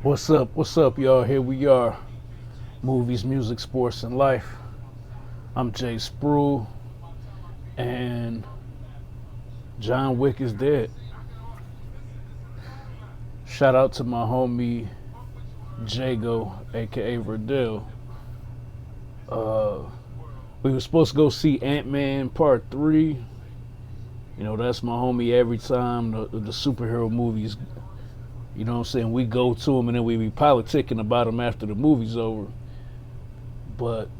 What's up, y'all? Here we are. Movies, music, sports, and life. I'm Jay Spruill, and John Wick is dead. Shout out to my homie Jago, aka Verdell. Uh, we were supposed to go see Ant-Man Part 3. You know, that's my homie every time the superhero movies, you know what I'm saying, we go to them and then we be politicking about them after the movie's over. But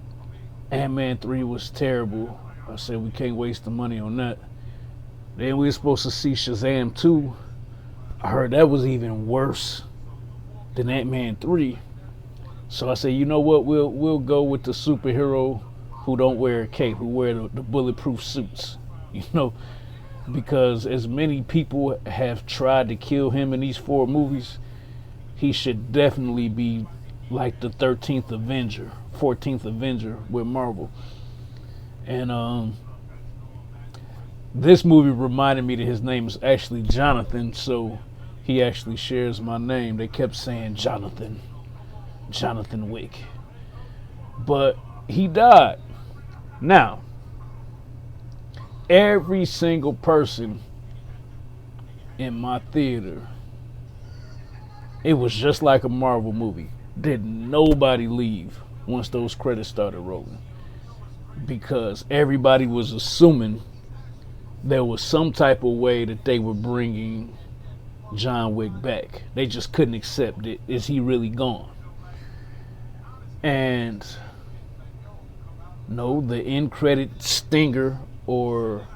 Ant-Man 3 was terrible. I said we can't waste the money on that. Then we were supposed to see Shazam 2. I heard that was even worse than Ant-Man 3. So I said, you know what, we'll go with the superhero who don't wear a cape, who wear the bulletproof suits. You know, because as many people have tried to kill him in these four movies, he should definitely be like the 13th Avenger, 14th Avenger with Marvel. And this movie reminded me that his name is actually Jonathan, so he actually shares my name. They kept saying Jonathan Wick. But he died. Now, every single person in my theater, it was just like a Marvel movie. Did nobody leave once those credits started rolling? Because everybody was assuming there was some type of way that they were bringing John Wick back. They just couldn't accept it. Is he really gone? And no, the end credit stinger or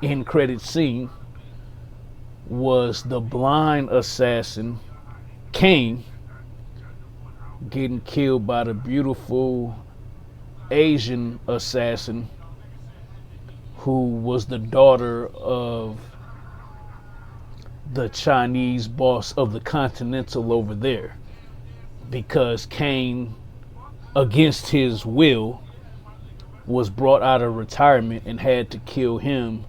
end credit scene was the blind assassin Kane getting killed by the beautiful Asian assassin who was the daughter of the Chinese boss of the Continental over there, because Kane, against his will, was brought out of retirement and had to kill him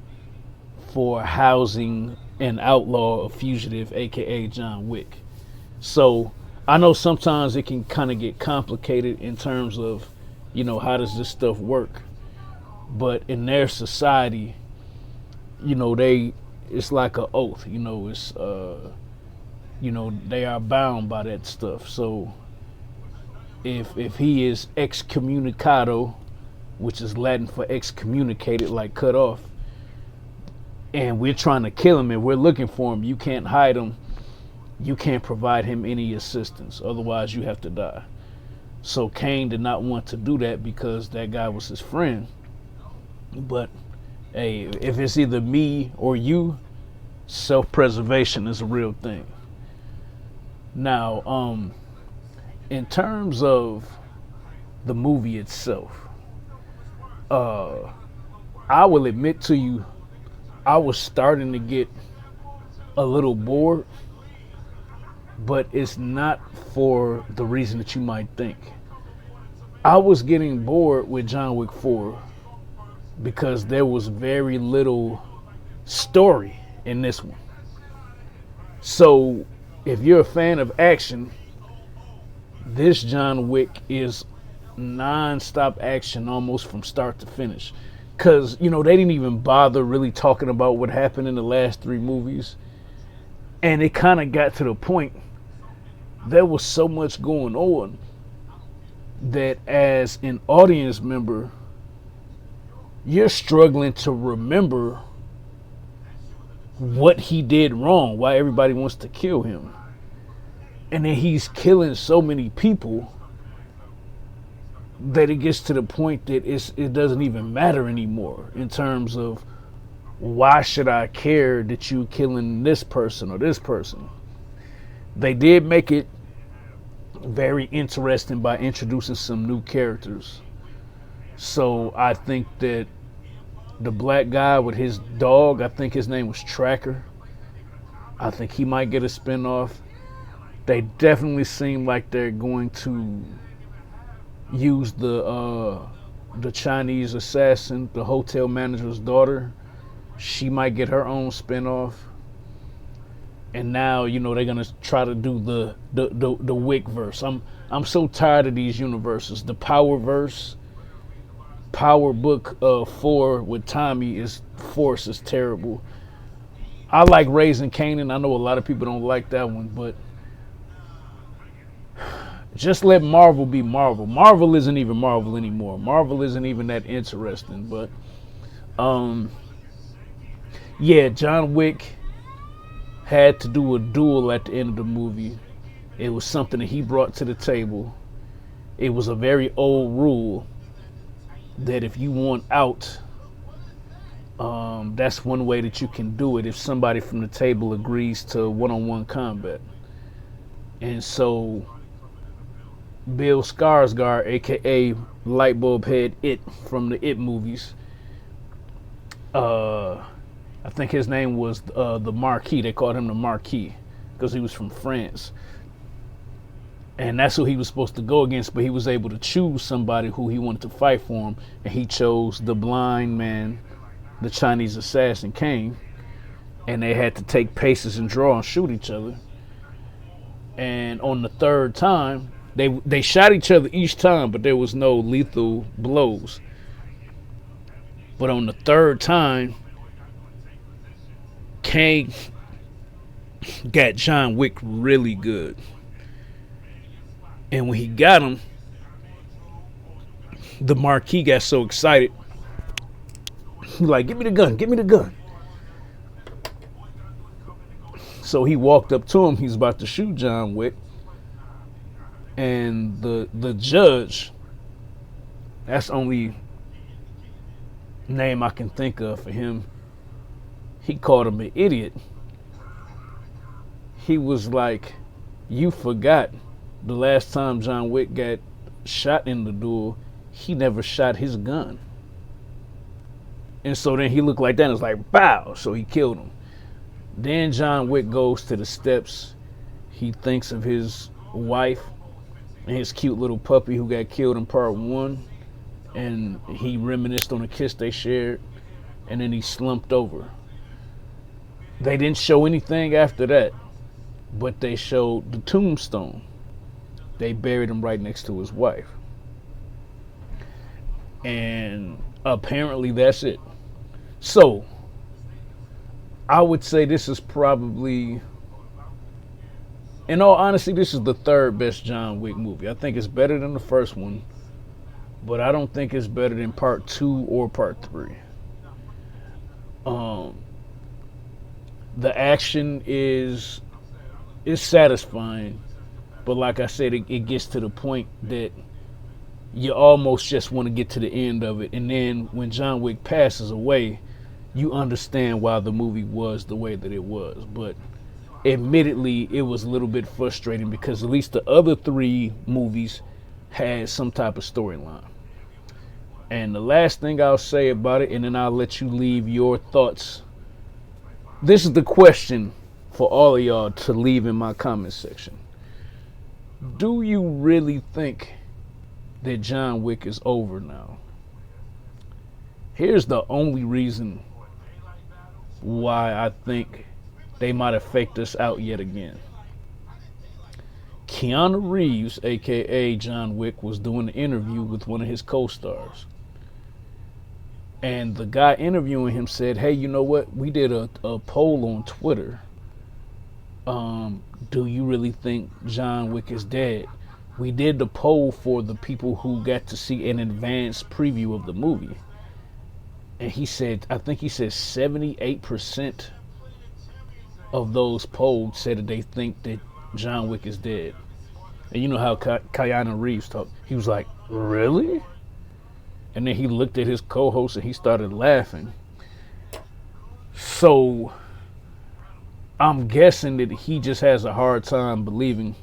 for housing an outlaw, a fugitive, aka John Wick. So I know sometimes it can kind of get complicated in terms of, you know, how does this stuff work? But in their society, you know, it's like an oath, you know, it's you know, they are bound by that stuff. So if he is excommunicado, which is Latin for excommunicated, like cut off, and we're trying to kill him and we're looking for him, you can't hide him, you can't provide him any assistance, otherwise you have to die. So Kane did not want to do that because that guy was his friend. But hey, if it's either me or you, self-preservation is a real thing. Now, in terms of the movie itself, I will admit to you, I was starting to get a little bored, but it's not for the reason that you might think. I was getting bored with John Wick 4 because there was very little story in this one. So if you're a fan of action, this John Wick is non-stop action almost from start to finish. Because, you know, they didn't even bother really talking about what happened in the last three movies. And it kind of got to the point, there was so much going on that as an audience member, you're struggling to remember what he did wrong, why everybody wants to kill him. And then he's killing so many people that it gets to the point that it doesn't even matter anymore in terms of, why should I care that you killing this person or this person? They did make it very interesting by introducing some new characters. So I think that the black guy with his dog, I think his name was Tracker, I think he might get a spinoff. They definitely seem like they're going to use the Chinese assassin, the hotel manager's daughter. She might get her own spinoff. and now they're gonna try to do the Wick verse. I'm so tired of these universes. The Power verse, Power Book 4 with Tommy is Force is terrible. I like Raising Kanan. I know a lot of people don't like that one, but just let Marvel be Marvel. Marvel isn't even Marvel anymore. Marvel isn't even that interesting. But um, yeah, John Wick had to do a duel at the end of the movie. It was something that he brought to the table. It was a very old rule that if you want out, that's one way that you can do it if somebody from the table agrees to one-on-one combat. And so Bill Skarsgård, aka Lightbulb Head It from the It movies, I think his name was the Marquis. They called him the Marquis because he was from France. And that's who he was supposed to go against, but he was able to choose somebody who he wanted to fight for him, and he chose the blind man, the Chinese assassin Kane, and they had to take paces and draw and shoot each other. And on the third time, they shot each other each time, but there was no lethal blows. But on the third time, Kane got John Wick really good. And when he got him, the Marquis got so excited. He like, give me the gun, give me the gun. So he walked up to him. He's about to shoot John Wick. And the judge, that's the only name I can think of for him, he called him an idiot. He was like, you forgot the last time John Wick got shot in the duel, he never shot his gun. And so then he looked like that and was like, bow. So he killed him. Then John Wick goes to the steps. He thinks of his wife and his cute little puppy who got killed in part 1. And he reminisced on a kiss they shared. And then he slumped over. They didn't show anything after that, but they showed the tombstone. They buried him right next to his wife. And apparently that's it. So, I would say this is probably, in all honesty, this is the third best John Wick movie. I think it's better than the first one, but I don't think it's better than part 2 or part 3. The action is satisfying, but like I said, it gets to the point that you almost just want to get to the end of it. And then when John Wick passes away, you understand why the movie was the way that it was. But admittedly, it was a little bit frustrating because at least the other 3 movies had some type of storyline. And the last thing I'll say about it, and then I'll let you leave your thoughts. This is the question for all of y'all to leave in my comment section. Do you really think that John Wick is over now? Here's the only reason why I think they might have faked us out yet again. Keanu Reeves, aka John Wick, was doing an interview with one of his co-stars. And the guy interviewing him said, hey, you know what? We did a poll on Twitter. Do you really think John Wick is dead? We did the poll for the people who got to see an advanced preview of the movie. And he said, I think he said 78% of those polled said that they think that John Wick is dead. And you know how Keanu Reeves talked. He was like, really? And then he looked at his co-host and he started laughing. So I'm guessing that he just has a hard time believing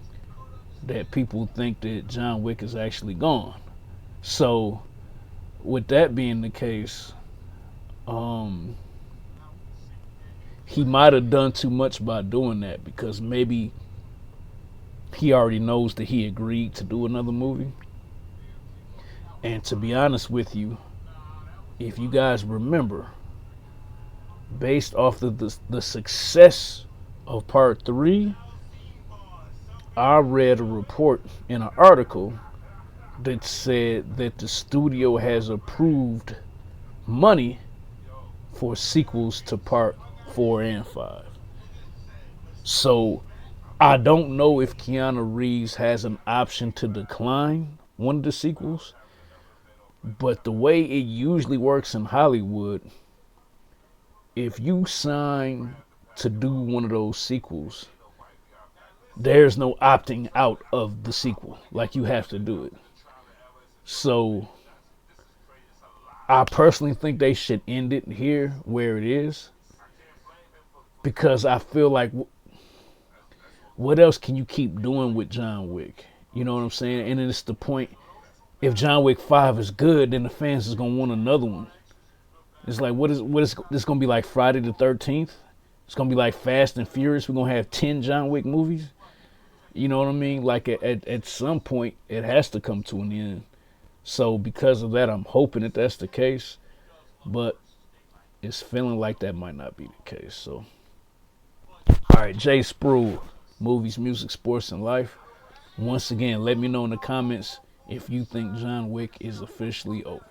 that people think that John Wick is actually gone. So with that being the case, he might have done too much by doing that, because maybe he already knows that he agreed to do another movie. And to be honest with you, if you guys remember, based off of the success of part 3, I read a report in an article that said that the studio has approved money for sequels to part 4 and 5. So I don't know if Keanu Reeves has an option to decline one of the sequels, but the way it usually works in Hollywood, if you sign to do one of those sequels, there's no opting out of the sequel. Like, you have to do it. So I personally think they should end it here where it is, because I feel like what else can you keep doing with John Wick? You know what I'm saying? And it's the point, if John Wick 5 is good, then the fans is gonna want another one. It's like, what is this gonna be like? Friday the 13th? It's gonna be like Fast and Furious. We're gonna have 10 John Wick movies. You know what I mean? Like, at some point, it has to come to an end. So because of that, I'm hoping that that's the case, but it's feeling like that might not be the case. So, all right, Jay Spruill, movies, music, sports, and life. Once again, let me know in the comments if you think John Wick is officially over.